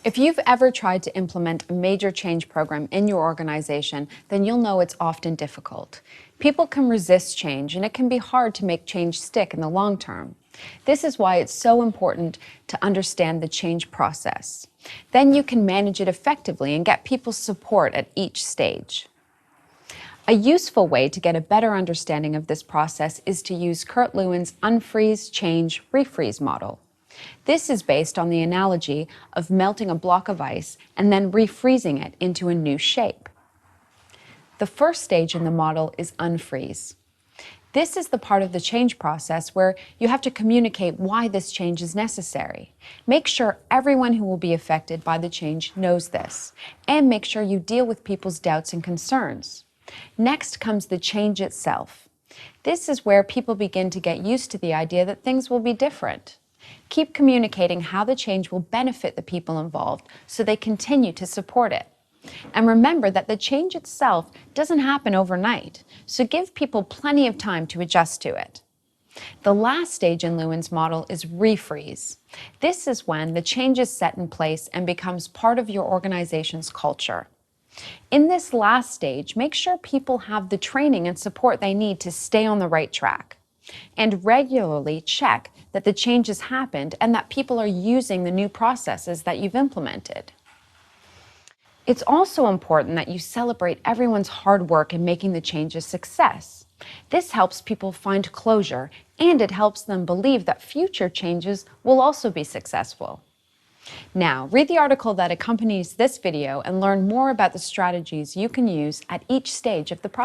If you've ever tried to implement a major change program in your organization, then you'll know it's often difficult. People can resist change, and it can be hard to make change stick in the long term. This is why it's so important to understand the change process. Then you can manage it effectively and get people's support at each stage. A useful way to get a better understanding of this process is to use Kurt Lewin's unfreeze, change, refreeze model. This is based on the analogy of melting a block of ice and then refreezing it into a new shape. The first stage in the model is unfreeze. This is the part of the change process where you have to communicate why this change is necessary. Make sure everyone who will be affected by the change knows this, and make sure you deal with people's doubts and concerns. Next comes the change itself. This is where people begin to get used to the idea that things will be different. Keep communicating how the change will benefit the people involved so they continue to support it. And remember that the change itself doesn't happen overnight, so give people plenty of time to adjust to it. The last stage in Lewin's model is refreeze. This is when the change is set in place and becomes part of your organization's culture. In this last stage, make sure people have the training and support they need to stay on the right track. And regularly check that the change has happened and that people are using the new processes that you've implemented. It's also important that you celebrate everyone's hard work in making the change a success. This helps people find closure, and it helps them believe that future changes will also be successful. Now, read the article that accompanies this video and learn more about the strategies you can use at each stage of the process.